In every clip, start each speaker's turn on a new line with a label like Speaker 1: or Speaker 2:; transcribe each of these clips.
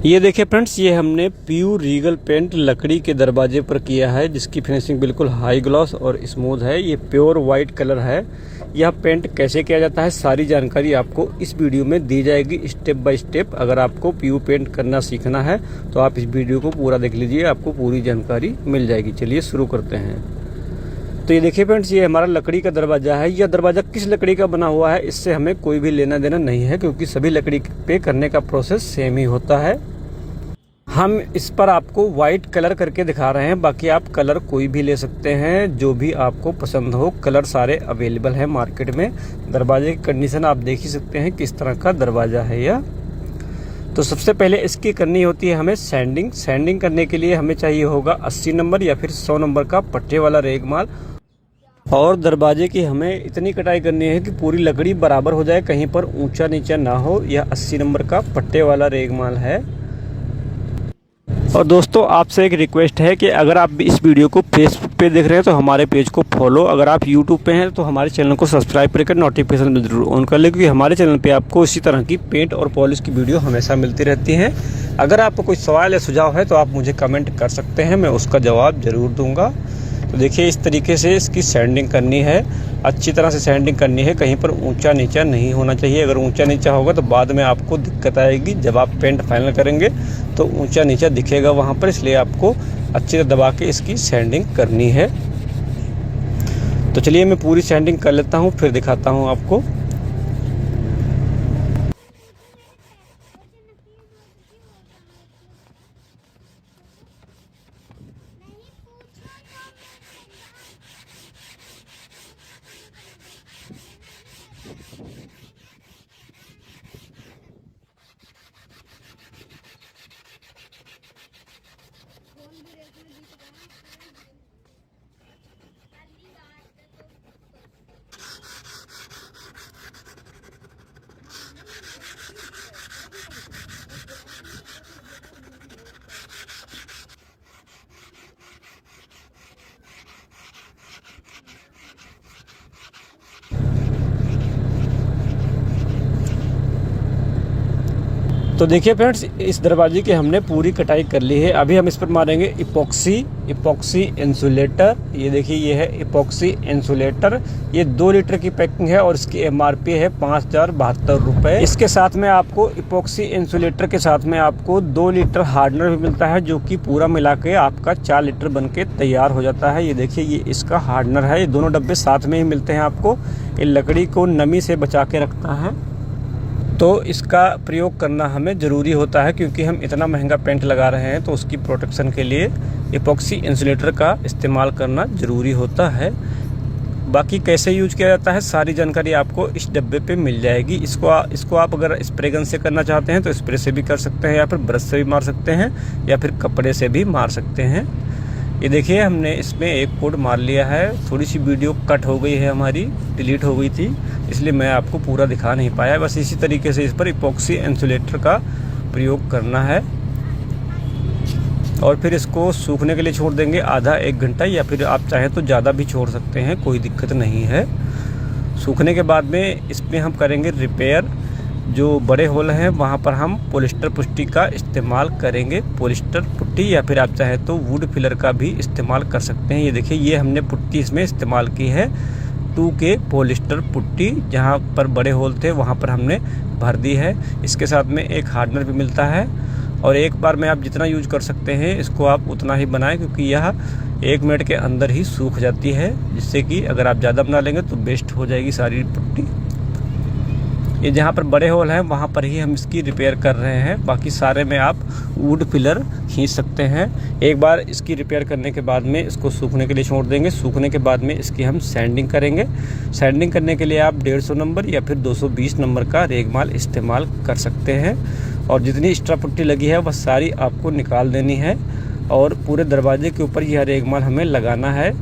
Speaker 1: ये देखिए फ्रेंड्स, ये हमने प्योर रीगल पेंट लकड़ी के दरवाजे पर किया है, जिसकी फिनिशिंग बिल्कुल हाई ग्लॉस और स्मूथ है। ये प्योर वाइट कलर है। यह पेंट कैसे किया जाता है, सारी जानकारी आपको इस वीडियो में दी जाएगी स्टेप बाय स्टेप। अगर आपको प्योर पेंट करना सीखना है तो आप इस वीडियो को पूरा देख लीजिए, आपको पूरी जानकारी मिल जाएगी। चलिए शुरू करते हैं। तो ये देखिए फ्रेंड्स, ये हमारा लकड़ी का दरवाजा है। यह दरवाजा किस लकड़ी का बना हुआ है इससे हमें कोई भी लेना देना नहीं है, क्योंकि सभी लकड़ी पे करने का प्रोसेस सेम ही होता है। हम इस पर आपको व्हाइट कलर करके दिखा रहे हैं, बाकी आप कलर कोई भी ले सकते हैं, जो भी आपको पसंद हो। कलर सारे अवेलेबल हैं मार्केट में। दरवाजे की कंडीशन आप देख ही सकते हैं किस तरह का दरवाजा है यह। तो सबसे पहले इसकी करनी होती है हमें सैंडिंग। सैंडिंग करने के लिए हमें चाहिए होगा 80 नंबर या फिर 100 नंबर का पट्टे वाला रेगमाल। और दरवाजे की हमें इतनी कटाई करनी है कि पूरी लकड़ी बराबर हो जाए, कहीं पर ऊंचा नीचा ना हो। यह 80 नंबर का पट्टे वाला रेगमाल है। और दोस्तों, आपसे एक रिक्वेस्ट है कि अगर आप इस वीडियो को फेसबुक पे देख रहे हैं तो हमारे पेज को फॉलो, अगर आप यूट्यूब पे हैं तो हमारे चैनल को सब्सक्राइब करके नोटिफिकेशन जरूर ऑन कर लें, क्योंकि हमारे चैनल पे आपको इसी तरह की पेंट और पॉलिश की वीडियो हमेशा मिलती रहती हैं। अगर आपको कोई सवाल या सुझाव है तो आप मुझे कमेंट कर सकते हैं, मैं उसका जवाब जरूर दूंगा। तो देखिए, इस तरीके से इसकी सैंडिंग करनी है, अच्छी तरह से सैंडिंग करनी है, कहीं पर ऊंचा नीचा नहीं होना चाहिए। अगर ऊंचा नीचा होगा तो बाद में आपको दिक्कत आएगी। जब आप पेंट फाइनल करेंगे तो ऊंचा नीचा दिखेगा वहाँ पर, इसलिए आपको अच्छी तरह दबा के इसकी सैंडिंग करनी है। तो चलिए मैं पूरी सैंडिंग कर लेता हूँ, फिर दिखाता हूँ आपको। तो देखिए फ्रेंड्स, इस दरवाजे की हमने पूरी कटाई कर ली है। अभी हम इस पर मारेंगे इपॉक्सी इंसुलेटर। ये देखिए, ये है इपॉक्सी इंसुलेटर। ये 2 लीटर की पैकिंग है और इसकी MRP है 5072 रुपये। इसके साथ में आपको इपॉक्सी इंसुलेटर के साथ में आपको 2 लीटर हार्डनर भी मिलता है, जो कि पूरा मिला के आपका 4 लीटर बन के तैयार हो जाता है। ये देखिए, ये इसका हार्डनर है। ये दोनों डब्बे साथ में ही मिलते हैं आपको। ये लकड़ी को नमी से बचा के रखता है, तो इसका प्रयोग करना हमें ज़रूरी होता है, क्योंकि हम इतना महंगा पेंट लगा रहे हैं तो उसकी प्रोटेक्शन के लिए इपॉक्सी इंसुलेटर का इस्तेमाल करना ज़रूरी होता है। बाकी कैसे यूज किया जाता है सारी जानकारी आपको इस डब्बे पे मिल जाएगी। इसको आप अगर स्प्रे गन से करना चाहते हैं तो स्प्रे से भी कर सकते हैं, या फिर ब्रश से भी मार सकते हैं, या फिर कपड़े से भी मार सकते हैं। ये देखिए, हमने इसमें एक कोड मार लिया है। थोड़ी सी वीडियो कट हो गई है, हमारी डिलीट हो गई थी, इसलिए मैं आपको पूरा दिखा नहीं पाया। बस इसी तरीके से इस पर इपॉक्सी इंसुलेटर का प्रयोग करना है और फिर इसको सूखने के लिए छोड़ देंगे आधा 1 घंटा, या फिर आप चाहें तो ज़्यादा भी छोड़ सकते हैं, कोई दिक्कत नहीं है। सूखने के बाद में इसमें हम करेंगे रिपेयर। जो बड़े होल हैं वहाँ पर हम पॉलिस्टर पुट्टी का इस्तेमाल करेंगे, पॉलिस्टर पुट्टी, या फिर आप चाहे तो वुड फिलर का भी इस्तेमाल कर सकते हैं। ये देखिए, ये हमने पुट्टी इसमें इस्तेमाल की है 2K पॉलिस्टर पुट्टी। जहाँ पर बड़े होल थे वहाँ पर हमने भर दी है। इसके साथ में एक हार्डनर भी मिलता है, और एक बार में आप जितना यूज कर सकते हैं इसको आप उतना ही बनाएं, क्योंकि यह 1 मिनट के अंदर ही सूख जाती है, जिससे कि अगर आप ज़्यादा बना लेंगे तो वेस्ट हो जाएगी सारी पुट्टी। ये जहाँ पर बड़े होल हैं वहाँ पर ही हम इसकी रिपेयर कर रहे हैं, बाकी सारे में आप वुड फिलर खींच सकते हैं। एक बार इसकी रिपेयर करने के बाद में इसको सूखने के लिए छोड़ देंगे। सूखने के बाद में इसकी हम सैंडिंग करेंगे। सैंडिंग करने के लिए आप 150 नंबर या फिर 220 नंबर का रेगमाल इस्तेमाल कर सकते हैं, और जितनी एक्स्ट्रा पुट्टी लगी है वह सारी आपको निकाल देनी है। और पूरे दरवाजे के ऊपर यह रेगमाल हमें लगाना है,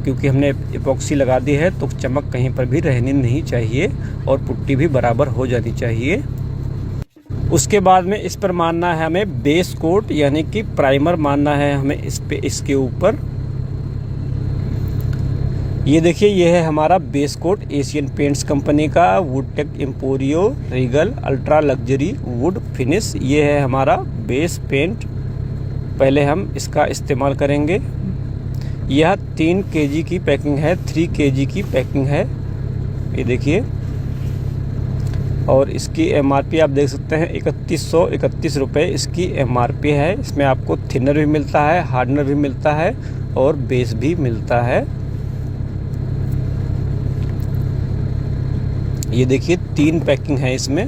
Speaker 1: क्योंकि हमने इपॉक्सी लगा दी है तो चमक कहीं पर भी रहनी नहीं चाहिए और पुट्टी भी बराबर हो जानी चाहिए। उसके बाद में इस पर मारना है हमें बेस कोट, यानी कि प्राइमर मारना है हमें इसके ऊपर। ये देखिए, ये है हमारा base coat Asian Paints company का Woodtech Emporio regal ultra luxury wood finish. ये है हमारा बेस पेंट। पहले हम इसका इस्तेमाल करेंगे। यह 3 kg की पैकिंग है, 3 kg की पैकिंग है, ये देखिए। और इसकी MRP आप देख सकते हैं 3131 रुपये इसकी MRP है। इसमें आपको थिनर भी मिलता है, हार्डनर भी मिलता है और बेस भी मिलता है। ये देखिए 3 पैकिंग है इसमें।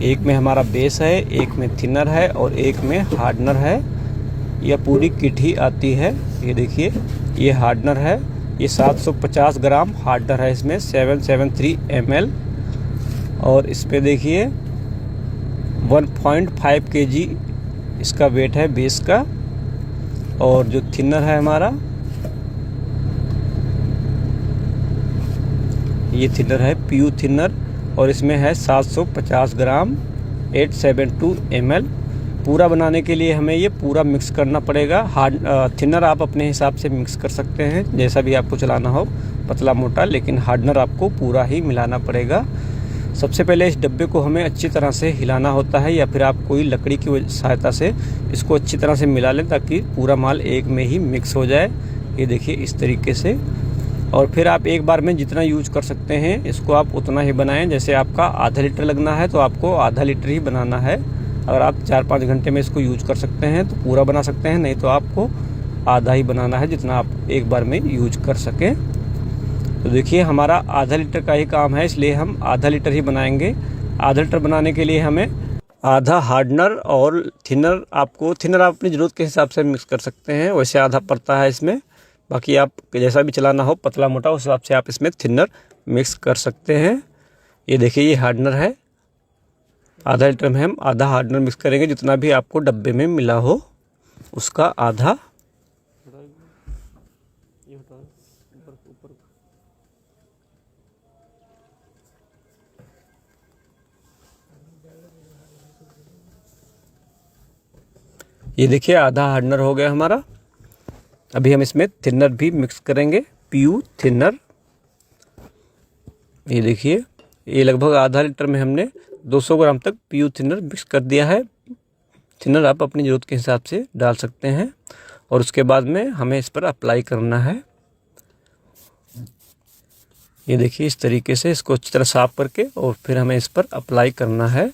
Speaker 1: एक में हमारा बेस है, एक में थिनर है और एक में हार्डनर है। यह पूरी किट ही आती है। ये देखिए, ये हार्डनर है, ये 750 ग्राम हार्डनर है इसमें, 773 ml। और इस पे देखिए 1.5 kg इसका वेट है बेस का। और जो थिनर है हमारा, ये थिनर है PU थिनर और इसमें है 750 ग्राम 872 ml। पूरा बनाने के लिए हमें ये पूरा मिक्स करना पड़ेगा। थिनर आप अपने हिसाब से मिक्स कर सकते हैं, जैसा भी आपको चलाना हो, पतला मोटा, लेकिन हार्डनर आपको पूरा ही मिलाना पड़ेगा। सबसे पहले इस डब्बे को हमें अच्छी तरह से हिलाना होता है, या फिर आप कोई लकड़ी की सहायता से इसको अच्छी तरह से मिला लें ताकि पूरा माल एक में ही मिक्स हो जाए। ये देखिए इस तरीके से। और फिर आप एक बार में जितना यूज कर सकते हैं इसको आप उतना ही बनाएं। जैसे आपका आधा लीटर लगना है तो आपको आधा लीटर ही बनाना है। अगर आप 4-5 घंटे में इसको यूज कर सकते हैं तो पूरा बना सकते हैं, नहीं तो आपको आधा ही बनाना है जितना आप एक बार में यूज कर सकें। तो देखिए हमारा आधा लीटर का ही काम है, इसलिए हम आधा लीटर ही बनाएंगे। आधा लीटर बनाने के लिए हमें आधा हार्डनर और थिनर आप अपनी ज़रूरत के हिसाब से मिक्स कर सकते हैं। वैसे आधा पड़ता है इसमें, बाकी आप जैसा भी चलाना हो, पतला मोटा, उस हिसाब से आप इसमें थिनर मिक्स कर सकते हैं। ये देखिए, ये हार्डनर है। आधा लीटर में हम आधा हार्डनर मिक्स करेंगे, जितना भी आपको डब्बे में मिला हो उसका आधा। ये देखिए आधा हार्डनर हो गया हमारा। अभी हम इसमें थिनर भी मिक्स करेंगे, PU थिनर। ये देखिए, ये लगभग आधा लीटर में हमने 200 ग्राम तक PU थिनर मिक्स कर दिया है। थिनर आप अपनी ज़रूरत के हिसाब से डाल सकते हैं। और उसके बाद में हमें इस पर अप्लाई करना है। ये देखिए इस तरीके से इसको अच्छी तरह साफ करके और फिर हमें इस पर अप्लाई करना है।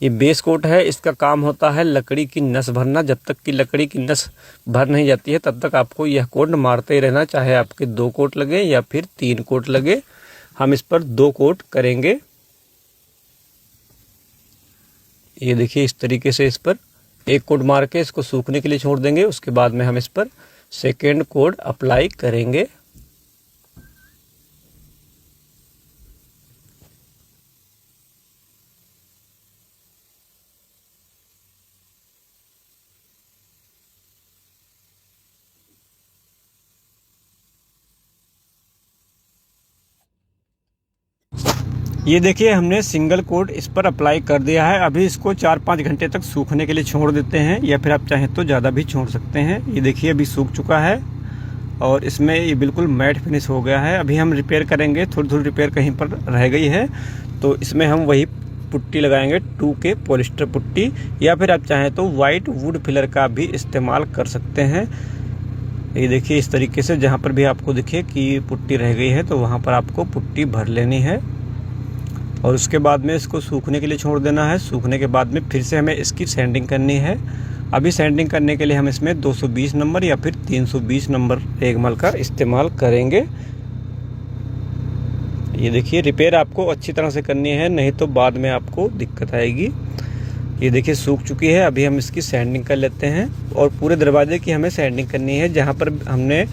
Speaker 1: ये बेस कोट है, इसका काम होता है लकड़ी की नस भरना। जब तक कि लकड़ी की नस भर नहीं जाती है तब तक आपको यह कोट मारते ही रहना, चाहे आपके 2 कोट लगे या फिर 3 कोट लगे। हम इस पर 2 कोट करेंगे। ये देखिए इस तरीके से इस पर 1 कोट मार के इसको सूखने के लिए छोड़ देंगे। उसके बाद में हम इस पर सेकेंड कोट अप्लाई करेंगे। ये देखिए हमने सिंगल कोट इस पर अप्लाई कर दिया है। अभी इसको 4-5 घंटे तक सूखने के लिए छोड़ देते हैं, या फिर आप चाहें तो ज़्यादा भी छोड़ सकते हैं। ये देखिए अभी सूख चुका है और इसमें ये बिल्कुल मैट फिनिश हो गया है। अभी हम रिपेयर करेंगे, थोड़ी रिपेयर कहीं पर रह गई है तो इसमें हम वही पुट्टी लगाएंगे, 2K पॉलिस्टर पुट्टी, या फिर आप चाहें तो वाइट वुड फिलर का भी इस्तेमाल कर सकते हैं। ये देखिए इस तरीके से जहाँ पर भी आपको दिखे कि पुट्टी रह गई है तो वहाँ पर आपको पुट्टी भर लेनी है। और उसके बाद में इसको सूखने के लिए छोड़ देना है। सूखने के बाद में फिर से हमें इसकी सैंडिंग करनी है। अभी सैंडिंग करने के लिए हम इसमें 220 नंबर या फिर 320 नंबर रेगमल का इस्तेमाल करेंगे। ये देखिए रिपेयर आपको अच्छी तरह से करनी है, नहीं तो बाद में आपको दिक्कत आएगी। ये देखिए सूख चुकी है। अभी हम इसकी सैंडिंग कर लेते हैं और पूरे दरवाजे की हमें सैंडिंग करनी है। जहाँ पर हमने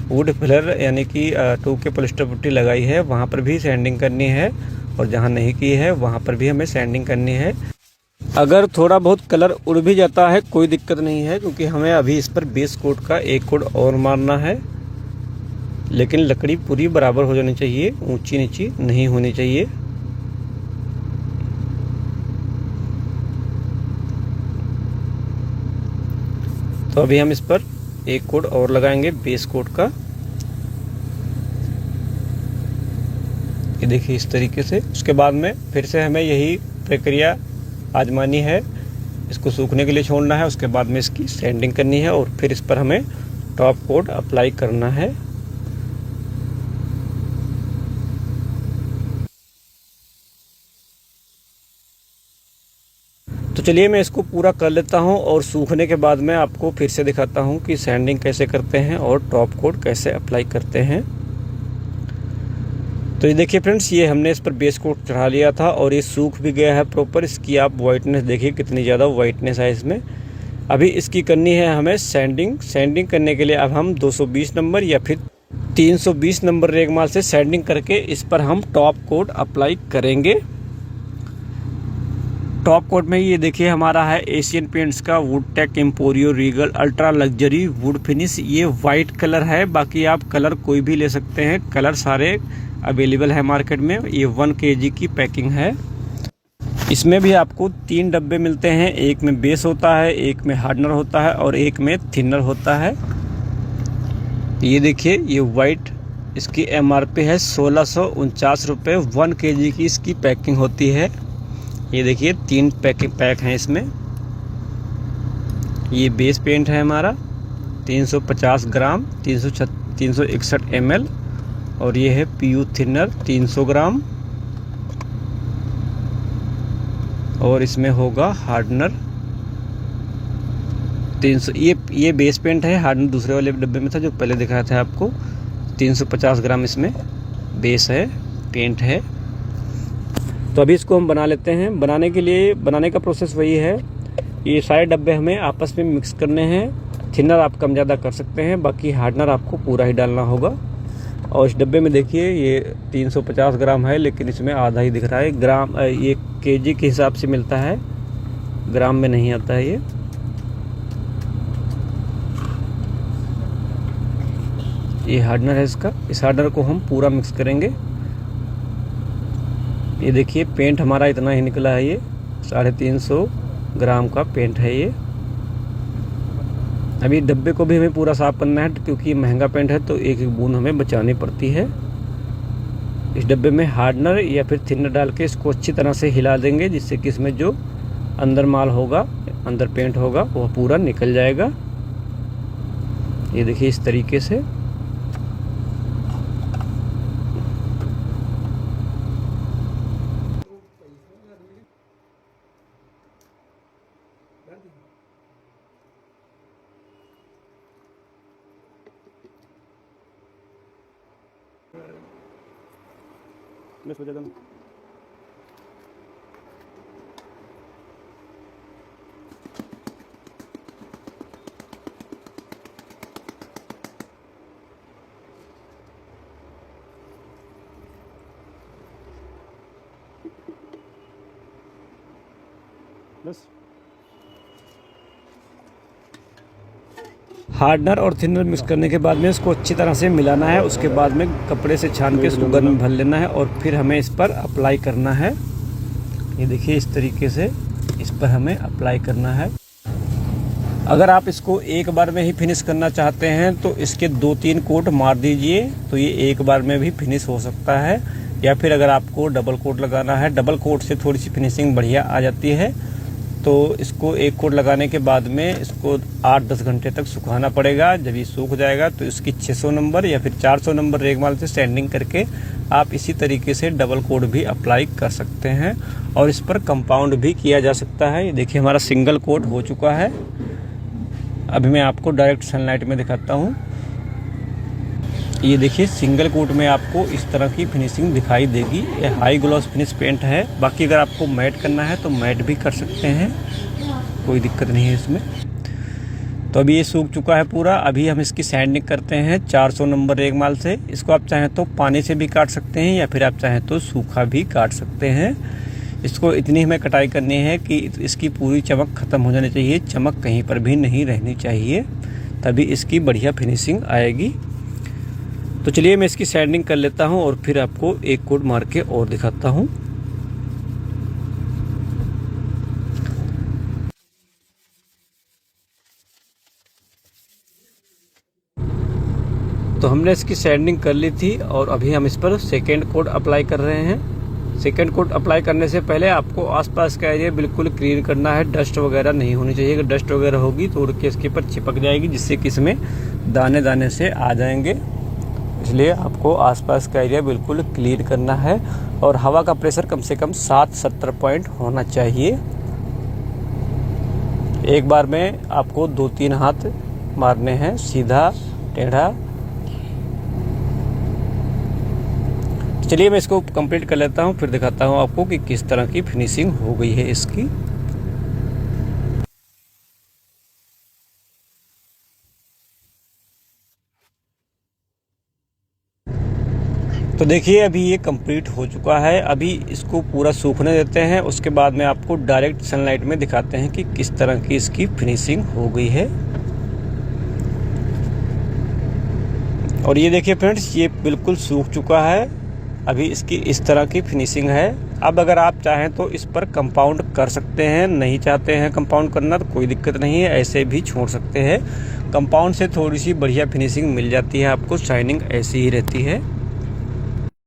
Speaker 1: वुड फिलर यानी कि 2K पॉलिस्टर पुट्टी लगाई है वहाँ पर भी सैंडिंग करनी है, और जहाँ नहीं की है वहाँ पर भी हमें सैंडिंग करनी है। अगर थोड़ा बहुत कलर उड़ भी जाता है कोई दिक्कत नहीं है, क्योंकि हमें अभी इस पर बेस कोट का 1 कोट और मारना है। लेकिन लकड़ी पूरी बराबर हो जानी चाहिए, ऊंची नीची नहीं होनी चाहिए। तो अभी हम इस पर 1 कोट और लगाएंगे बेस कोट का। ये देखिए इस तरीके से। उसके बाद में फिर से हमें यही प्रक्रिया आजमानी है। इसको सूखने के लिए छोड़ना है, उसके बाद में इसकी सैंडिंग करनी है और फिर इस पर हमें टॉप कोट अप्लाई करना है। तो चलिए मैं इसको पूरा कर लेता हूं और सूखने के बाद में आपको फिर से दिखाता हूं कि सैंडिंग कैसे करते हैं और टॉप कोट कैसे अप्लाई करते हैं। तो ये देखिए फ्रेंड्स, ये हमने इस पर बेस कोट चढ़ा लिया था और ये सूख भी गया है प्रॉपर। इसकी आप वाइटनेस देखिए कितनी ज़्यादा वाइटनेस है इसमें। अभी इसकी करनी है हमें सैंडिंग। सैंडिंग करने के लिए अब हम 220 नंबर या फिर 320 नंबर रेगमाल से सैंडिंग करके इस पर हम टॉप कोट अप्लाई करेंगे। टॉप कोट में ये देखिए हमारा है एशियन पेंट्स का Woodtech Emporio regal ultra luxury wood finish. ये वाइट कलर है, बाकी आप कलर कोई भी ले सकते हैं, कलर सारे अवेलेबल है मार्केट में। ये 1 kg की पैकिंग है। इसमें भी आपको 3 डब्बे मिलते हैं, एक में बेस होता है, एक में हार्डनर होता है और एक में थिनर होता है। ये देखिए ये वाइट, इसकी MRP है 1649 रुपये। 1 kg की इसकी पैकिंग होती है। ये देखिए 3 पैक हैं इसमें। ये बेस पेंट है हमारा 350 ग्राम 361 ml और ये है PU थिनर 300 ग्राम और इसमें होगा हार्डनर 300। ये बेस पेंट है, हार्डनर दूसरे वाले डब्बे में था जो पहले दिखाया था आपको। 350 ग्राम इसमें बेस है, पेंट है। तो अभी इसको हम बना लेते हैं। बनाने का प्रोसेस वही है। ये सारे डब्बे हमें आपस में मिक्स करने हैं। थिनर आप कम ज़्यादा कर सकते हैं, बाकी हार्डनर आपको पूरा ही डालना होगा। और इस डब्बे में देखिए ये 350 ग्राम है, लेकिन इसमें आधा ही दिख रहा है। ग्राम ये kg के हिसाब से मिलता है, ग्राम में नहीं आता है। ये हार्डनर है इसका। इस हार्डनर को हम पूरा मिक्स करेंगे। ये देखिए पेंट हमारा इतना ही निकला है। ये 350 ग्राम का पेंट है ये। अभी डब्बे को भी हमें पूरा साफ करना है, क्योंकि ये महंगा पेंट है तो एक एक बूंद हमें बचानी पड़ती है। इस डब्बे में हार्डनर या फिर थिनर डाल के इसको अच्छी तरह से हिला देंगे, जिससे कि इसमें जो अंदर माल होगा, अंदर पेंट होगा, वह पूरा निकल जाएगा। ये देखिए इस तरीके से। मैं सोचा था बस। हार्डनर और थिनर मिक्स करने के बाद में इसको अच्छी तरह से मिलाना है। उसके बाद में कपड़े से छान के इसको गर्म में भर लेना है और फिर हमें इस पर अप्लाई करना है। ये देखिए इस तरीके से इस पर हमें अप्लाई करना है। अगर आप इसको एक बार में ही फिनिश करना चाहते हैं तो इसके 2-3 कोट मार दीजिए, तो ये एक बार में भी फिनिश हो सकता है। या फिर अगर आपको डबल कोट लगाना है, डबल कोट से थोड़ी सी फिनिशिंग बढ़िया आ जाती है। तो इसको एक कोट लगाने के बाद में इसको 8-10 घंटे तक सुखाना पड़ेगा। जब ये सूख जाएगा तो इसकी 600 नंबर या फिर 400 नंबर रेगमाल से सैंडिंग करके आप इसी तरीके से डबल कोट भी अप्लाई कर सकते हैं और इस पर कंपाउंड भी किया जा सकता है। ये देखिए हमारा सिंगल कोट हो चुका है। अभी मैं आपको डायरेक्ट सनलाइट में दिखाता हूँ। ये देखिए सिंगल कोट में आपको इस तरह की फिनिशिंग दिखाई देगी। ये हाई ग्लॉस फिनिश पेंट है। बाकी अगर आपको मैट करना है तो मैट भी कर सकते हैं, कोई दिक्कत नहीं है इसमें। तो अभी ये सूख चुका है पूरा। अभी हम इसकी सैंडिंग करते हैं 400 नंबर रेगमाल से। इसको आप चाहें तो पानी से भी काट सकते हैं या फिर आप चाहें तो सूखा भी काट सकते हैं। इसको इतनी हमें कटाई करनी है कि इसकी पूरी चमक ख़त्म हो जानी चाहिए, चमक कहीं पर भी नहीं रहनी चाहिए, तभी इसकी बढ़िया फिनिशिंग आएगी। तो चलिए मैं इसकी सैंडिंग कर लेता हूं और फिर आपको एक कोट मार के और दिखाता हूं। तो हमने इसकी सैंडिंग कर ली थी और अभी हम इस पर सेकेंड कोट अप्लाई कर रहे हैं। सेकेंड कोट अप्लाई करने से पहले आपको आसपास का एरिया बिल्कुल क्लीन करना है। डस्ट वगैरह नहीं होनी चाहिए। अगर डस्ट वगैरह होगी तो उड़ के इसके ऊपर चिपक जाएगी, जिससे कि इसमें दाने दाने से आ जाएंगे। इसलिए आपको आसपास का एरिया बिल्कुल क्लीन करना है। और हवा का प्रेशर कम से कम 7-70 पॉइंट होना चाहिए। एक बार में आपको 2-3 हाथ मारने हैं, सीधा टेढ़ा। चलिए मैं इसको कंप्लीट कर लेता हूँ, फिर दिखाता हूँ आपको कि किस तरह की फिनिशिंग हो गई है इसकी। तो देखिए अभी ये कंप्लीट हो चुका है। अभी इसको पूरा सूखने देते हैं, उसके बाद में आपको डायरेक्ट सनलाइट में दिखाते हैं कि किस तरह की इसकी फिनिशिंग हो गई है। और ये देखिए फ्रेंड्स, ये बिल्कुल सूख चुका है। अभी इसकी इस तरह की फिनिशिंग है। अब अगर आप चाहें तो इस पर कंपाउंड कर सकते हैं, नहीं चाहते हैं कंपाउंड करना तो कोई दिक्कत नहीं है, ऐसे भी छोड़ सकते हैं। कंपाउंड से थोड़ी सी बढ़िया फिनिशिंग मिल जाती है आपको, शाइनिंग ऐसी ही रहती है।